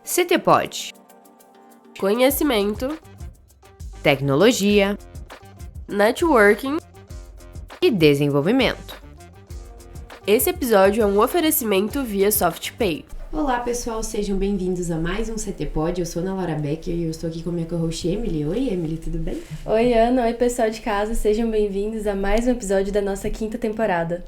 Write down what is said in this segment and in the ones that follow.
CTPod. Conhecimento, tecnologia, networking e desenvolvimento. Esse episódio é um oferecimento via SoftPay. Olá pessoal, sejam bem-vindos a mais um CTPod. Eu sou Ana Laura Becker e eu estou aqui com a minha co-host Emily. Oi Emily, tudo bem? Oi Ana, oi pessoal de casa, sejam bem-vindos a mais um episódio da nossa 5ª temporada.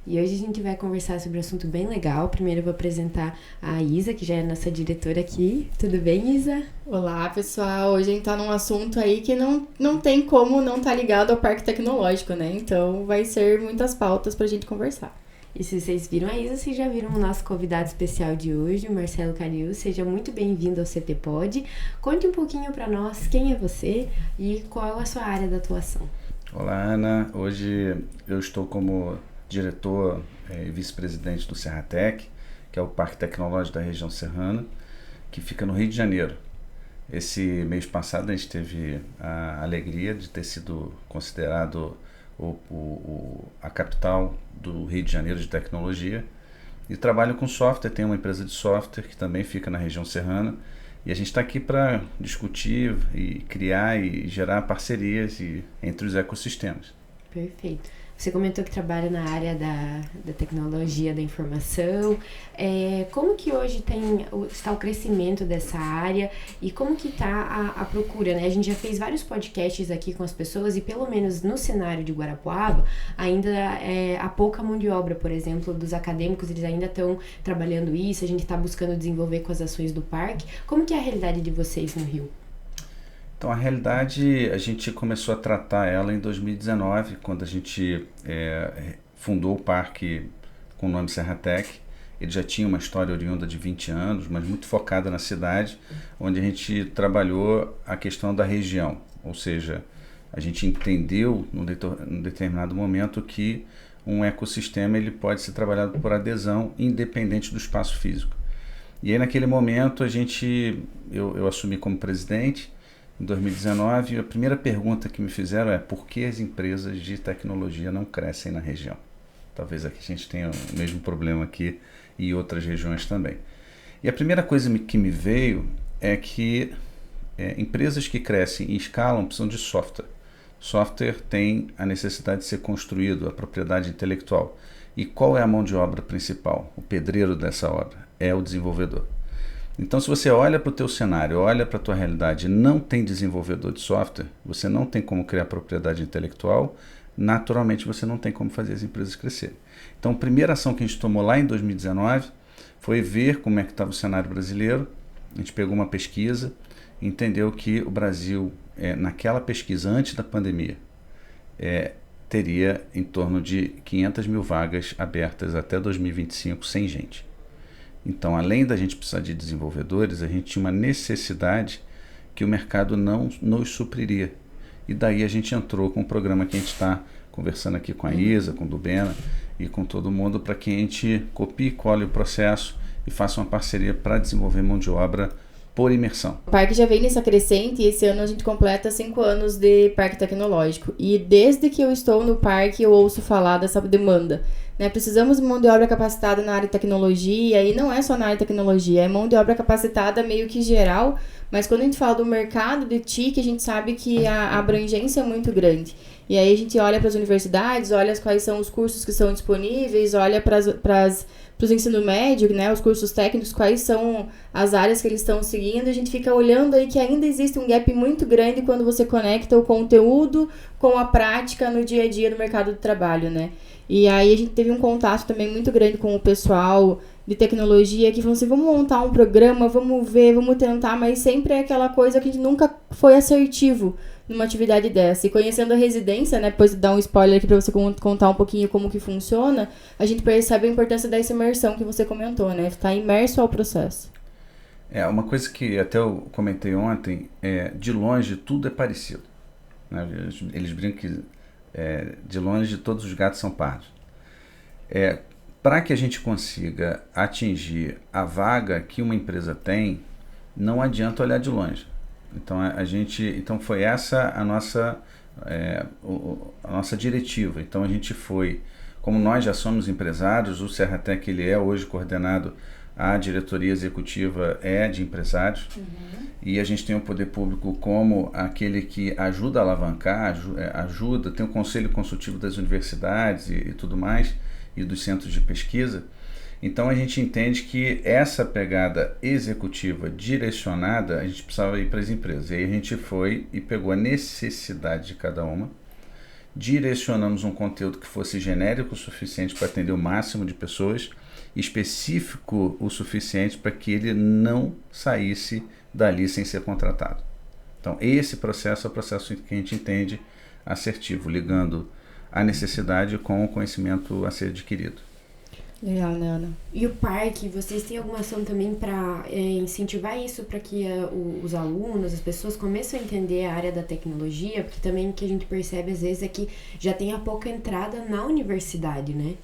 E hoje a gente vai conversar sobre um assunto bem legal. Primeiro eu vou apresentar a Isa, que já é nossa diretora aqui. Tudo bem, Isa? Olá pessoal, hoje a gente tá num assunto aí que não tem como não tá ligado ao parque tecnológico, né? Então vai ser muitas pautas pra gente conversar. E se vocês viram a Isa, vocês já viram o nosso convidado especial de hoje, o Marcelo Cariu. Seja muito bem-vindo ao CTPod. Conte um pouquinho para nós quem é você e qual a sua área de atuação. Olá, Ana. Hoje eu estou como diretor e vice-presidente do Serratec, que é o Parque Tecnológico da região serrana, que fica no Rio de Janeiro. Esse mês passado a gente teve a alegria de ter sido considerado a capital do Rio de Janeiro de tecnologia, e trabalho com software. Tem uma empresa de software que também fica na região serrana, e a gente está aqui para discutir e criar e gerar parcerias entre os ecossistemas. Perfeito. Você comentou que trabalha na área da tecnologia da informação. Como que hoje está o crescimento dessa área e como que está a procura, né? A gente já fez vários podcasts aqui com as pessoas e pelo menos no cenário de Guarapuava ainda há pouca mão de obra, por exemplo, dos acadêmicos, eles ainda estão trabalhando isso, a gente está buscando desenvolver com as ações do parque. Como que é a realidade de vocês no Rio? Então, a realidade, a gente começou a tratar ela em 2019, quando a gente fundou o parque com o nome Serratec. Ele já tinha uma história oriunda de 20 anos, mas muito focada na cidade, onde a gente trabalhou a questão da região. Ou seja, a gente entendeu num determinado momento que um ecossistema ele pode ser trabalhado por adesão, independente do espaço físico. E aí, naquele momento, eu assumi como presidente. Em 2019, a primeira pergunta que me fizeram é: por que as empresas de tecnologia não crescem na região? Talvez aqui a gente tenha o mesmo problema aqui e outras regiões também. E a primeira coisa que me veio é que empresas que crescem e escalam precisam de software. Software tem a necessidade de ser construído, a propriedade intelectual. E qual é a mão de obra principal? O pedreiro dessa obra é o desenvolvedor. Então, se você olha para o teu cenário, olha para a tua realidade e não tem desenvolvedor de software, você não tem como criar propriedade intelectual, naturalmente você não tem como fazer as empresas crescerem. Então, a primeira ação que a gente tomou lá em 2019 foi ver como é que estava o cenário brasileiro. A gente pegou uma pesquisa, entendeu que o Brasil, naquela pesquisa antes da pandemia, teria em torno de 500 mil vagas abertas até 2025 sem gente. Então, além da gente precisar de desenvolvedores, a gente tinha uma necessidade que o mercado não nos supriria. E daí a gente entrou com um programa que a gente está conversando aqui com a Isa, com o Dubena e com todo mundo, para que a gente copie e cole o processo e faça uma parceria para desenvolver mão de obra por imersão. O parque já vem nessa crescente e esse ano a gente completa 5 anos de parque tecnológico. E desde que eu estou no parque eu ouço falar dessa demanda. Precisamos de mão de obra capacitada na área de tecnologia, e não é só na área de tecnologia, é mão de obra capacitada meio que geral, mas quando a gente fala do mercado de TIC, a gente sabe que a abrangência é muito grande. E aí a gente olha para as universidades, olha quais são os cursos que são disponíveis, olha para os ensino médio, né, os cursos técnicos, quais são as áreas que eles estão seguindo. A gente fica olhando aí que ainda existe um gap muito grande quando você conecta o conteúdo com a prática no dia a dia do mercado de trabalho, né? E aí a gente teve um contato também muito grande com o pessoal de tecnologia que falou assim: vamos montar um programa, vamos ver, vamos tentar, mas sempre é aquela coisa que a gente nunca foi assertivo numa atividade dessa. E conhecendo a residência, né, depois de dar um spoiler aqui para você contar um pouquinho como que funciona, a gente percebe a importância dessa imersão que você comentou, né, estar imerso ao processo. Uma coisa que até eu comentei ontem, de longe tudo é parecido, né? Eles brincam que de longe todos os gatos são pardos. Para que a gente consiga atingir a vaga que uma empresa tem, não adianta olhar de longe. Então foi essa a nossa diretiva. Então a gente foi, como nós já somos empresários, o Serratec ele é hoje coordenado a diretoria executiva é de empresários, e a gente tem o poder público como aquele que ajuda a alavancar, ajuda, tem o conselho consultivo das universidades e tudo mais, e dos centros de pesquisa. Então a gente entende que essa pegada executiva direcionada, a gente precisava ir para as empresas. E aí a gente foi e pegou a necessidade de cada uma, direcionamos um conteúdo que fosse genérico o suficiente para atender o máximo de pessoas, específico o suficiente para que ele não saísse dali sem ser contratado. Então esse processo é o processo que a gente entende assertivo, ligando a necessidade com o conhecimento a ser adquirido. Legal, né, Ana? E o parque, vocês têm alguma ação também para incentivar isso para que os alunos, as pessoas comecem a entender a área da tecnologia? Porque também o que a gente percebe às vezes é que já tem a pouca entrada na universidade, né?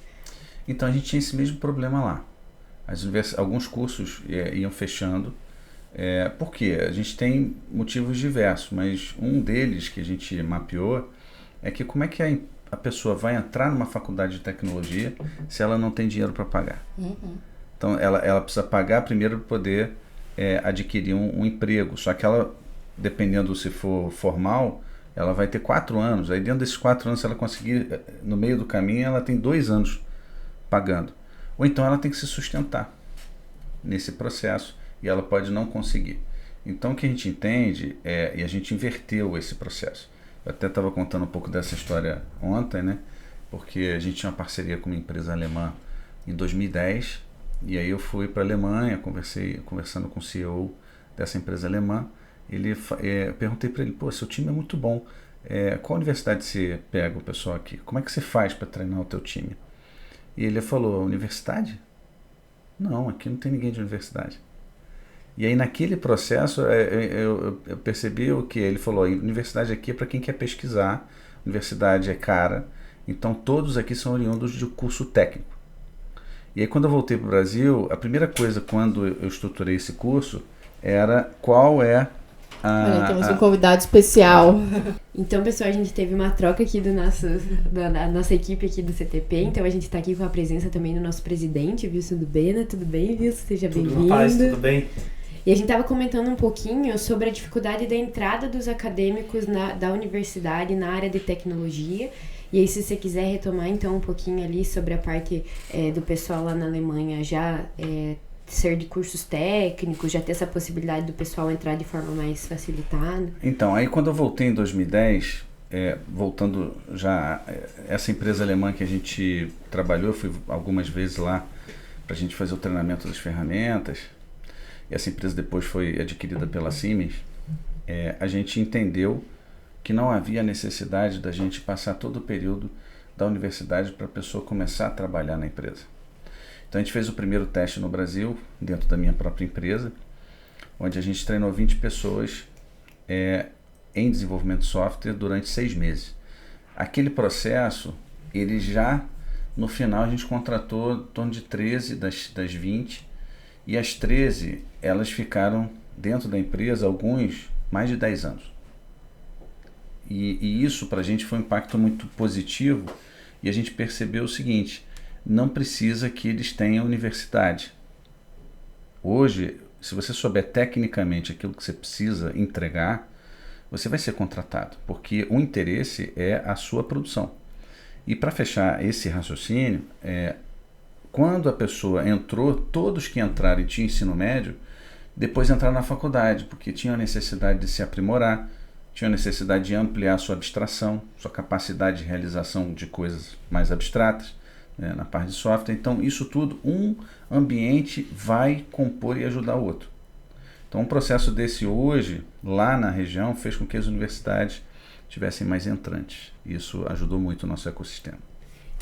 Então a gente tinha esse mesmo problema lá. Alguns cursos iam fechando. Por quê? A gente tem motivos diversos, mas um deles que a gente mapeou é que como é que a pessoa vai entrar numa faculdade de tecnologia se ela não tem dinheiro para pagar. Então ela precisa pagar primeiro para poder adquirir um emprego. Só que ela, dependendo se for formal, ela vai ter 4 anos. Aí dentro desses 4 anos, se ela conseguir, no meio do caminho, ela tem 2 anos pagando. Ou então ela tem que se sustentar nesse processo e ela pode não conseguir. Então o que a gente entende e a gente inverteu esse processo. Eu até estava contando um pouco dessa história ontem, né? Porque a gente tinha uma parceria com uma empresa alemã em 2010, e aí eu fui para a Alemanha, conversando com o CEO dessa empresa alemã. Perguntei para ele, seu time é muito bom, qual universidade você pega o pessoal aqui? Como é que você faz para treinar o teu time? E ele falou, universidade? Não, aqui não tem ninguém de universidade. E aí naquele processo eu percebi o que ele falou, a universidade aqui é para quem quer pesquisar, universidade é cara, então todos aqui são oriundos de curso técnico. E aí quando eu voltei para o Brasil, a primeira coisa quando eu estruturei esse curso era qual é Olha, temos um convidado especial. Então, pessoal, a gente teve uma troca aqui da nossa equipe aqui do CTP. Então, a gente está aqui com a presença também do nosso presidente, Wilson Dubena. Tudo bem, Wilson? Seja bem-vindo. Tudo bem? E a gente estava comentando um pouquinho sobre a dificuldade da entrada dos acadêmicos da universidade na área de tecnologia. E aí, se você quiser retomar, então, um pouquinho ali sobre a parte do pessoal lá na Alemanha já ser de cursos técnicos, já ter essa possibilidade do pessoal entrar de forma mais facilitada. Então, aí quando eu voltei em 2010, voltando já, essa empresa alemã que a gente trabalhou, eu fui algumas vezes lá para a gente fazer o treinamento das ferramentas, e essa empresa depois foi adquirida pela Siemens, a gente entendeu que não havia necessidade da gente passar todo o período da universidade para a pessoa começar a trabalhar na empresa. Então a gente fez o primeiro teste no Brasil, dentro da minha própria empresa, onde a gente treinou 20 pessoas em desenvolvimento de software durante 6 meses. Aquele processo, ele já, no final, a gente contratou em torno de 13 das 20, e as 13, elas ficaram dentro da empresa, alguns, mais de 10 anos. E isso para a gente foi um impacto muito positivo, e a gente percebeu o seguinte: não precisa que eles tenham universidade. Hoje, se você souber tecnicamente aquilo que você precisa entregar, você vai ser contratado, porque o interesse é a sua produção. E para fechar esse raciocínio, quando a pessoa entrou, todos que entraram e tinham ensino médio, depois entraram na faculdade, porque tinham a necessidade de se aprimorar, tinham a necessidade de ampliar sua abstração, sua capacidade de realização de coisas mais abstratas, na parte de software. Então isso tudo, um ambiente vai compor e ajudar o outro. Então um processo desse hoje, lá na região, fez com que as universidades tivessem mais entrantes. Isso ajudou muito o nosso ecossistema.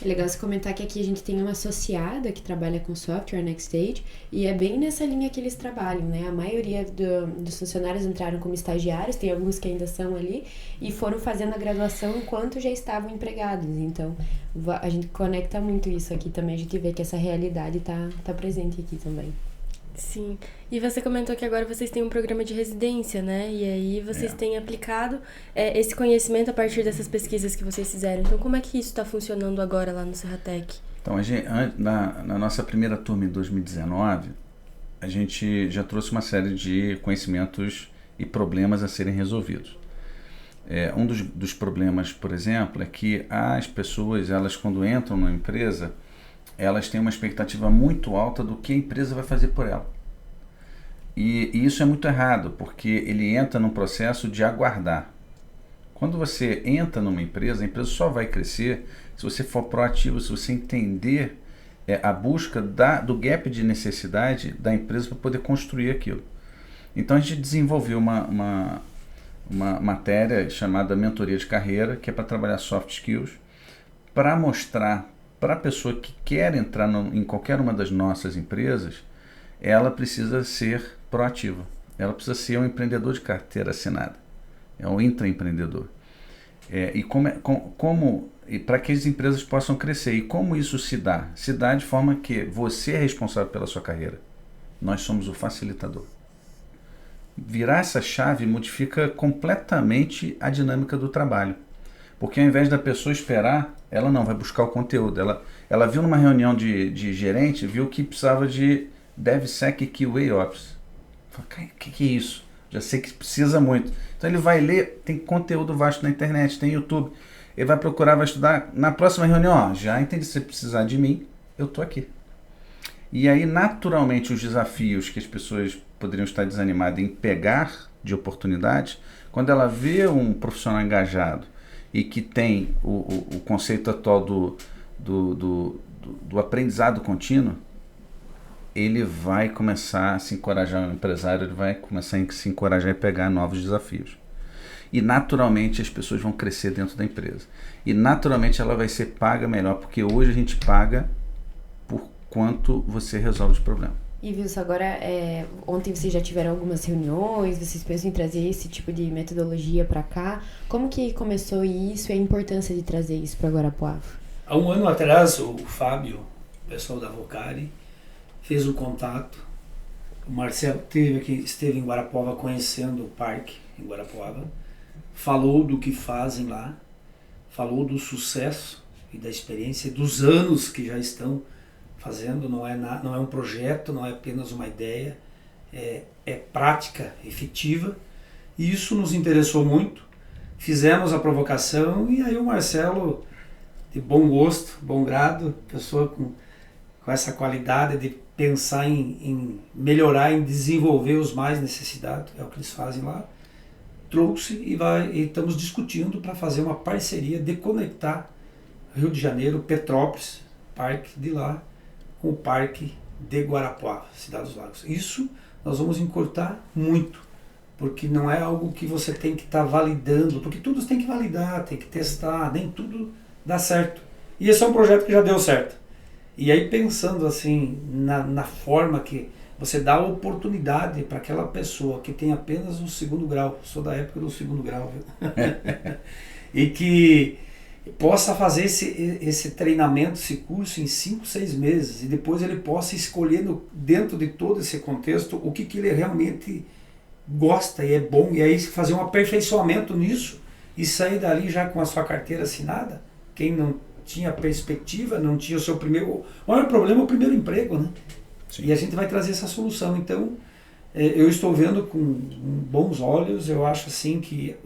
É legal você comentar que aqui a gente tem uma associada que trabalha com software, Nextstage, e é bem nessa linha que eles trabalham, né? A maioria dos funcionários entraram como estagiários, tem alguns que ainda são ali, e foram fazendo a graduação enquanto já estavam empregados. Então, a gente conecta muito isso aqui também, a gente vê que essa realidade tá presente aqui também. Sim. E você comentou que agora vocês têm um programa de residência, né? E aí vocês têm aplicado esse conhecimento a partir dessas pesquisas que vocês fizeram. Então, como é que isso está funcionando agora lá no Serratec? Então, na nossa primeira turma em 2019, a gente já trouxe uma série de conhecimentos e problemas a serem resolvidos. Um dos problemas, por exemplo, é que as pessoas, elas quando entram numa empresa, elas têm uma expectativa muito alta do que a empresa vai fazer por ela. E isso é muito errado, porque ele entra num processo de aguardar. Quando você entra numa empresa, a empresa só vai crescer se você for proativo, se você entender a busca do gap de necessidade da empresa para poder construir aquilo. Então a gente desenvolveu uma matéria chamada Mentoria de Carreira, que é para trabalhar soft skills, para mostrar para a pessoa que quer entrar em qualquer uma das nossas empresas, ela precisa ser proativa, ela precisa ser um empreendedor de carteira assinada, é um intraempreendedor. E para que as empresas possam crescer. E como isso se dá? Se dá de forma que você é responsável pela sua carreira. Nós somos o facilitador. Virar essa chave modifica completamente a dinâmica do trabalho. Porque ao invés da pessoa esperar, ela não vai buscar o conteúdo. Ela viu numa reunião de gerente, viu que precisava de DevSec QA Ops. Fala, o que é isso? Já sei que precisa muito. Então ele vai ler, tem conteúdo vasto na internet, tem YouTube. Ele vai procurar, vai estudar. Na próxima reunião, já entendi, se você precisar de mim, eu estou aqui. E aí, naturalmente, os desafios que as pessoas poderiam estar desanimadas em pegar de oportunidades, quando ela vê um profissional engajado e que tem o conceito atual do aprendizado contínuo, ele vai começar a se encorajar, o empresário ele vai começar a se encorajar e pegar novos desafios. E naturalmente as pessoas vão crescer dentro da empresa. E naturalmente ela vai ser paga melhor, porque hoje a gente paga por quanto você resolve os problemas. E Wilson, agora, ontem vocês já tiveram algumas reuniões, vocês pensam em trazer esse tipo de metodologia para cá. Como que começou isso e a importância de trazer isso para Guarapuava? Há um ano atrás, o Fábio, o pessoal da Vocari, fez o contato. O Marcelo esteve em Guarapuava conhecendo o parque em Guarapuava, falou do que fazem lá, falou do sucesso e da experiência, dos anos que já estão fazendo. Não é um projeto, não é apenas uma ideia, é prática efetiva, e isso nos interessou muito. Fizemos a provocação e aí o Marcelo, de bom gosto, bom grado, pessoa com essa qualidade de pensar em melhorar, em desenvolver os mais necessitados, é o que eles fazem lá, trouxe e estamos discutindo para fazer uma parceria de conectar Rio de Janeiro, Petrópolis, parque de lá, com o parque de Guarapuava, Cidade dos Lagos. Isso nós vamos encurtar muito, porque não é algo que você tem que estar validando, porque tudo você tem que validar, tem que testar, nem tudo dá certo. E esse é um projeto que já deu certo. E aí pensando assim, na forma que você dá a oportunidade para aquela pessoa que tem apenas um segundo grau, sou da época do segundo grau, viu? E que possa fazer esse treinamento, esse curso em 5, 6 meses, e depois ele possa escolher dentro de todo esse contexto o que ele realmente gosta e é bom, e aí fazer um aperfeiçoamento nisso e sair dali já com a sua carteira assinada. Quem não tinha perspectiva, não tinha o seu primeiro... O maior problema é o primeiro emprego, né? Sim. E a gente vai trazer essa solução. Então, eu estou vendo com bons olhos. Eu acho assim que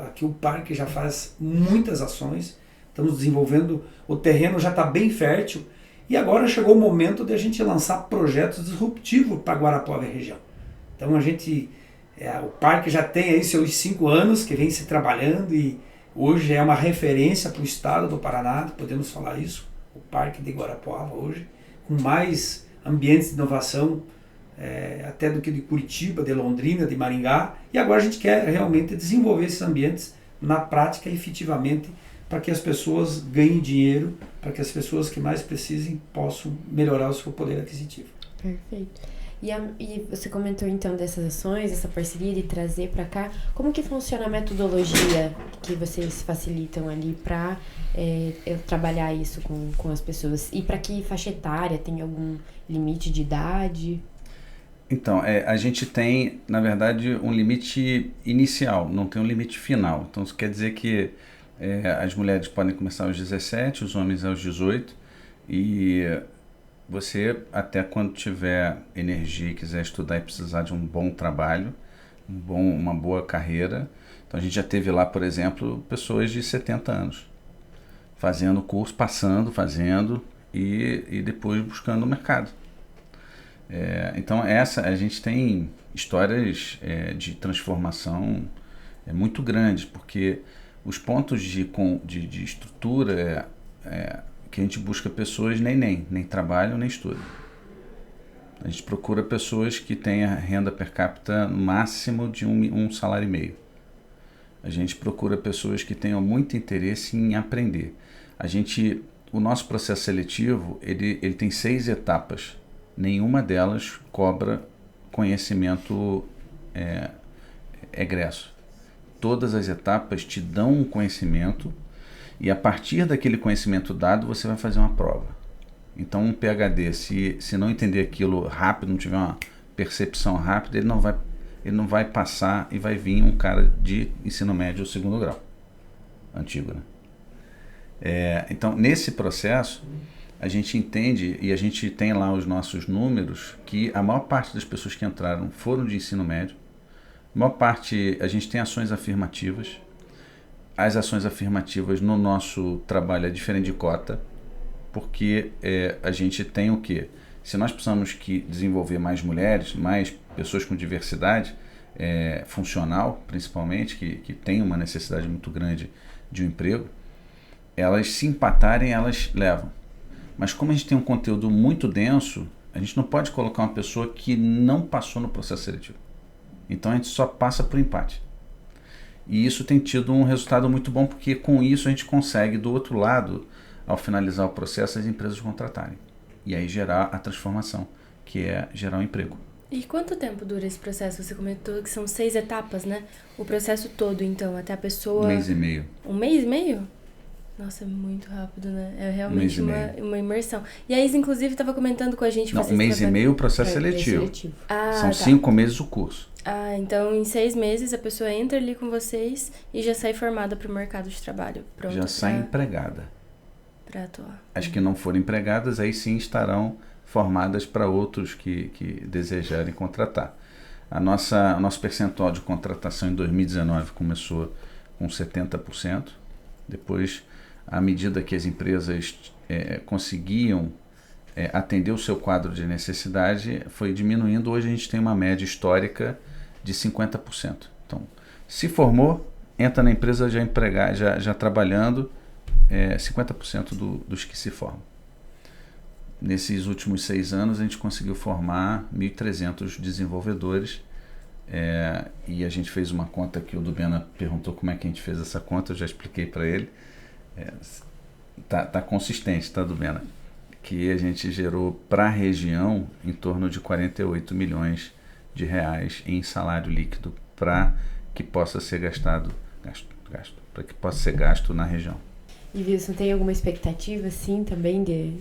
aqui o parque já faz muitas ações. Estamos desenvolvendo, o terreno já está bem fértil. E agora chegou o momento de a gente lançar projetos disruptivos para Guarapuava e região. Então, o parque já tem aí seus 5 anos que vem se trabalhando e hoje é uma referência para o estado do Paraná, podemos falar isso, o Parque de Guarapuava hoje, com mais ambientes de inovação, até do que de Curitiba, de Londrina, de Maringá, e agora a gente quer realmente desenvolver esses ambientes na prática, efetivamente, para que as pessoas ganhem dinheiro, para que as pessoas que mais precisem possam melhorar o seu poder aquisitivo. Perfeito. E você comentou então dessas ações, essa parceria de trazer para cá. Como que funciona a metodologia que vocês facilitam ali para trabalhar isso com as pessoas? E para que faixa etária? Tem algum limite de idade? Então, a gente tem, na verdade, um limite inicial, não tem um limite final. Então, isso quer dizer que as mulheres podem começar aos 17, os homens aos 18, e você, até quando tiver energia e quiser estudar e precisar de um bom trabalho, uma boa carreira. Então a gente já teve lá, por exemplo, pessoas de 70 anos fazendo curso, fazendo e depois buscando o mercado. Então a gente tem histórias de transformação muito grandes, porque os pontos de estrutura que a gente busca pessoas nem trabalham nem estudam. A gente procura pessoas que tenham renda per capita no máximo de um salário e meio. A gente procura pessoas que tenham muito interesse em aprender. O nosso processo seletivo, ele tem 6 etapas. Nenhuma delas cobra conhecimento egresso. Todas as etapas te dão um conhecimento e a partir daquele conhecimento dado você vai fazer uma prova. Então um PhD, se não entender aquilo rápido, não tiver uma percepção rápida, ele não vai passar e vai vir um cara de ensino médio ou segundo grau. Antigo, né? Então nesse processo a gente entende e a gente tem lá os nossos números que a maior parte das pessoas que entraram foram de ensino médio. A maior parte, a gente tem ações afirmativas. As ações afirmativas no nosso trabalho é diferente de cota, porque a gente tem o quê? Se nós precisamos desenvolver mais mulheres, mais pessoas com diversidade funcional, principalmente, que tem uma necessidade muito grande de um emprego, elas se empatarem, elas levam. Mas como a gente tem um conteúdo muito denso, a gente não pode colocar uma pessoa que não passou no processo seletivo. Então a gente só passa por empate. E isso tem tido um resultado muito bom, porque com isso a gente consegue, do outro lado, ao finalizar o processo, as empresas contratarem. E aí gerar a transformação, que é gerar um emprego. E quanto tempo dura esse processo? Você comentou que são 6 etapas, né? O processo todo, então, até a pessoa... 1 mês e meio. 1 mês e meio? Nossa, é muito rápido, né? É realmente uma imersão. E a Isa, inclusive, estava comentando com a gente... Não, 1 mês e meio o processo seletivo. São 5 meses o curso. Então em 6 meses a pessoa entra ali com vocês e já sai formada para o mercado de trabalho. Pronto, já sai empregada. Para atuar. As que não forem empregadas, aí sim estarão formadas para outros que desejarem contratar. O nosso percentual de contratação em 2019 começou com 70%. Depois, à medida que as empresas conseguiam atender o seu quadro de necessidade, foi diminuindo. Hoje a gente tem uma média histórica de 50%. Então, se formou, entra na empresa já trabalhando, 50% dos que se formam. Nesses últimos 6 anos, a gente conseguiu formar 1.300 desenvolvedores, e a gente fez uma conta que o Dubena perguntou como é que a gente fez essa conta, eu já expliquei para ele. Tá consistente, tá, Dubena? Que a gente gerou para a região em torno de 48 milhões de reais em salário líquido para que possa ser para que possa ser gasto na região. E Wilson, tem alguma expectativa assim também de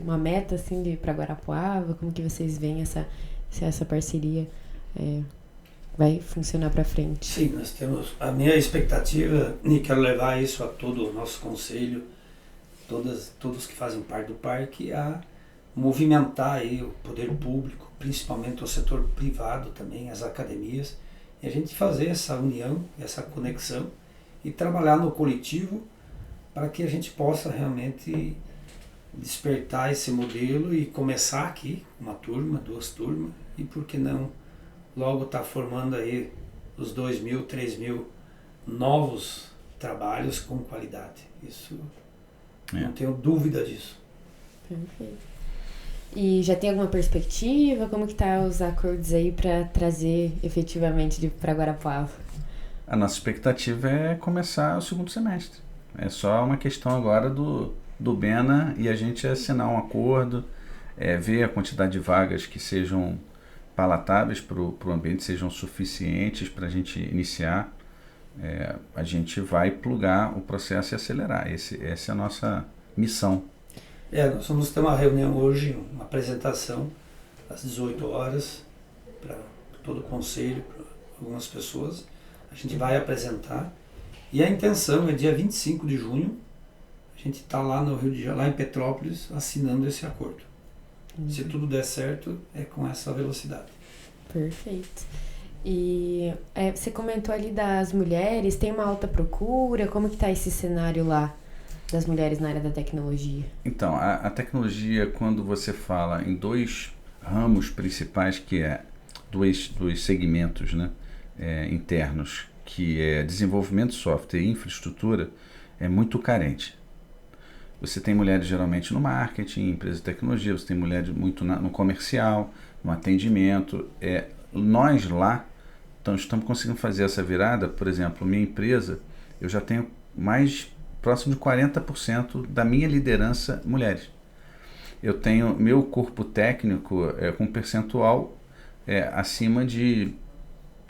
uma meta assim de para Guarapuava? Como que vocês veem se essa parceria vai funcionar para frente? Sim, nós temos a minha expectativa e quero levar isso a todo o nosso conselho, todos que fazem parte do parque, a movimentar aí o poder público, principalmente o setor privado também, as academias, e a gente fazer essa união, essa conexão e trabalhar no coletivo para que a gente possa realmente despertar esse modelo e começar aqui, 1 turma, 2 turmas, e por que não logo estar formando aí os 2.000, 3.000 novos trabalhos com qualidade. Isso, não tenho dúvida disso. Perfeito. E já tem alguma perspectiva? Como que tá os acordos aí para trazer efetivamente para Guarapuava? A nossa expectativa é começar o 2º semestre. É só uma questão agora do Bena e a gente assinar um acordo, ver a quantidade de vagas que sejam palatáveis para o ambiente, sejam suficientes para a gente iniciar. A gente vai plugar o processo e acelerar. Essa é a nossa missão. Nós vamos ter uma reunião hoje, uma apresentação às 18 horas para todo o conselho, para algumas pessoas. A gente vai apresentar e a intenção é dia 25 de junho, a gente está lá no Rio de Janeiro, lá em Petrópolis, assinando esse acordo. Se tudo der certo, é com essa velocidade. Perfeito. E você comentou ali das mulheres, tem uma alta procura, como que tá esse cenário lá das mulheres na área da tecnologia? Então, a tecnologia, quando você fala em 2 ramos principais, que é dois segmentos, né, internos, que é desenvolvimento de software e infraestrutura, é muito carente. Você tem mulheres geralmente no marketing, empresa de tecnologia, você tem mulheres muito no comercial, no atendimento. Nós lá estamos conseguindo fazer essa virada. Por exemplo, minha empresa, eu já tenho mais próximo de 40% da minha liderança mulheres. Eu tenho meu corpo técnico com percentual acima de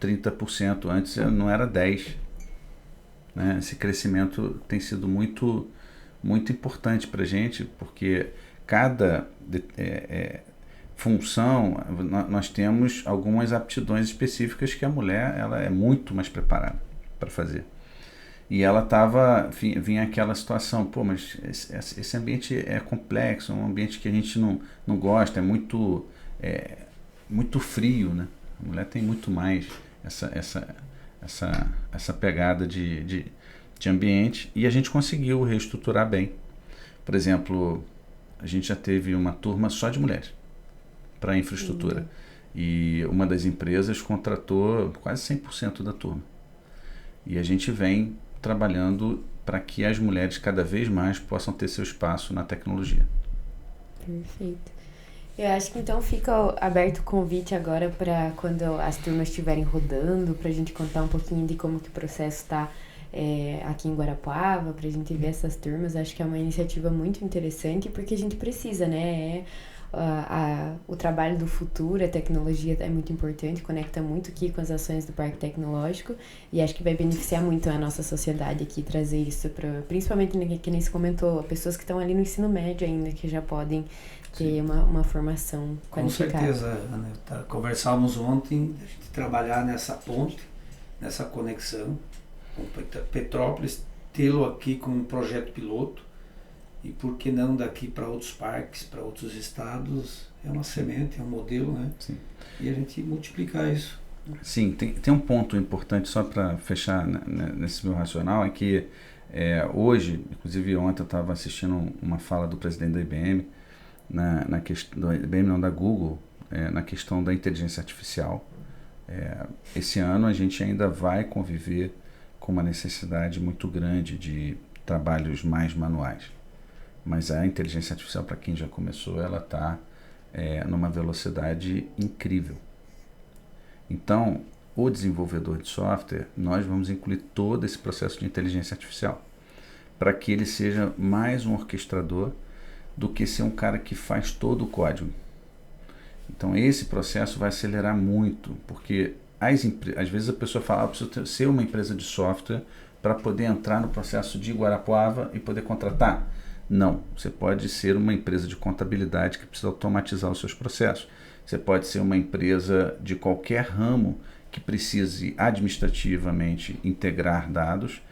30%, antes não era 10%. Né? Esse crescimento tem sido muito, muito importante para a gente, porque cada função, nós temos algumas aptidões específicas que a mulher ela é muito mais preparada para fazer. E ela vinha aquela situação, pô, mas esse ambiente é complexo, é um ambiente que a gente não gosta, é muito frio, né? A mulher tem muito mais essa pegada de ambiente, e a gente conseguiu reestruturar bem. Por exemplo, a gente já teve uma turma só de mulheres para infraestrutura, e uma das empresas contratou quase 100% da turma. E a gente vem trabalhando para que as mulheres cada vez mais possam ter seu espaço na tecnologia. Perfeito. Eu acho que então fica aberto o convite agora para quando as turmas estiverem rodando, para a gente contar um pouquinho de como que o processo está aqui em Guarapuava, para a gente ver essas turmas. Acho que é uma iniciativa muito interessante, porque a gente precisa, né? O trabalho do futuro, a tecnologia é muito importante, conecta muito aqui com as ações do Parque Tecnológico, e acho que vai beneficiar muito a nossa sociedade aqui, trazer isso para, principalmente, que nem se comentou, pessoas que estão ali no ensino médio ainda, que já podem ter uma formação qualificada. Com certeza, Ana. Conversávamos ontem, a gente trabalhar nessa ponte, nessa conexão com Petrópolis, tê-lo aqui como um projeto piloto, e por que não daqui para outros parques, para outros estados, é uma semente, é um modelo, né? Sim. E a gente multiplicar isso. Sim, tem um ponto importante só para fechar nesse meu racional, é que hoje, inclusive ontem eu estava assistindo uma fala do presidente da IBM, na questão da IBM não, da Google, na questão da inteligência artificial. Esse ano a gente ainda vai conviver com uma necessidade muito grande de trabalhos mais manuais. Mas a inteligência artificial, para quem já começou, ela está numa velocidade incrível. Então, o desenvolvedor de software, nós vamos incluir todo esse processo de inteligência artificial, para que ele seja mais um orquestrador do que ser um cara que faz todo o código. Então, esse processo vai acelerar muito, porque às vezes a pessoa fala, eu preciso ser uma empresa de software para poder entrar no processo de Guarapuava e poder contratar. Não, você pode ser uma empresa de contabilidade que precisa automatizar os seus processos. Você pode ser uma empresa de qualquer ramo que precise administrativamente integrar dados,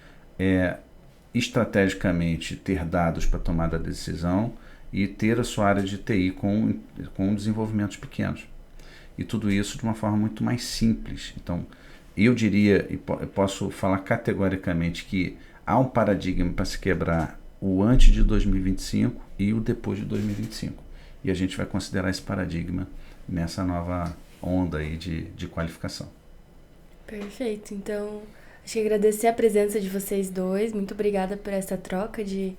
estrategicamente ter dados para tomada de decisão e ter a sua área de TI com desenvolvimentos pequenos. E tudo isso de uma forma muito mais simples. Então, eu diria, e posso falar categoricamente, que há um paradigma para se quebrar o antes de 2025 e o depois de 2025. E a gente vai considerar esse paradigma nessa nova onda aí de qualificação. Perfeito. Então, acho que agradecer a presença de vocês dois. Muito obrigada por essa troca de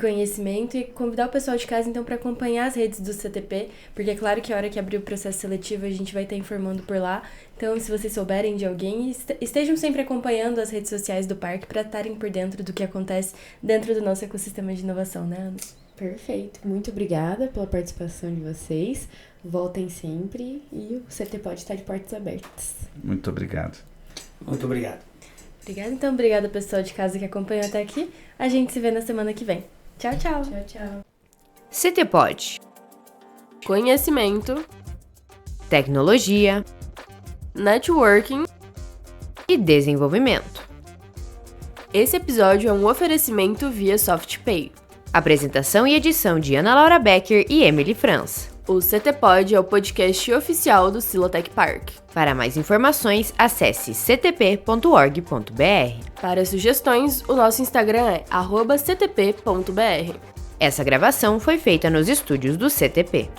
conhecimento e convidar o pessoal de casa, então, para acompanhar as redes do CTP, porque é claro que a hora que abrir o processo seletivo a gente vai estar informando por lá. Então, se vocês souberem de alguém, estejam sempre acompanhando as redes sociais do parque para estarem por dentro do que acontece dentro do nosso ecossistema de inovação, né, Ana? Perfeito. Muito obrigada pela participação de vocês. Voltem sempre e o CT pode estar de portas abertas. Muito obrigado. Muito obrigado. Obrigada, então. Obrigada, pessoal de casa que acompanhou até aqui. A gente se vê na semana que vem. Tchau, tchau. Tchau, tchau. CT Pod. Conhecimento, tecnologia, networking e desenvolvimento. Esse episódio é um oferecimento via SoftPay. Apresentação e edição de Ana Laura Becker e Emily Franz. O CTPod é o podcast oficial do Silotech Park. Para mais informações, acesse ctp.org.br. Para sugestões, o nosso Instagram é @ctp.br. Essa gravação foi feita nos estúdios do CTP.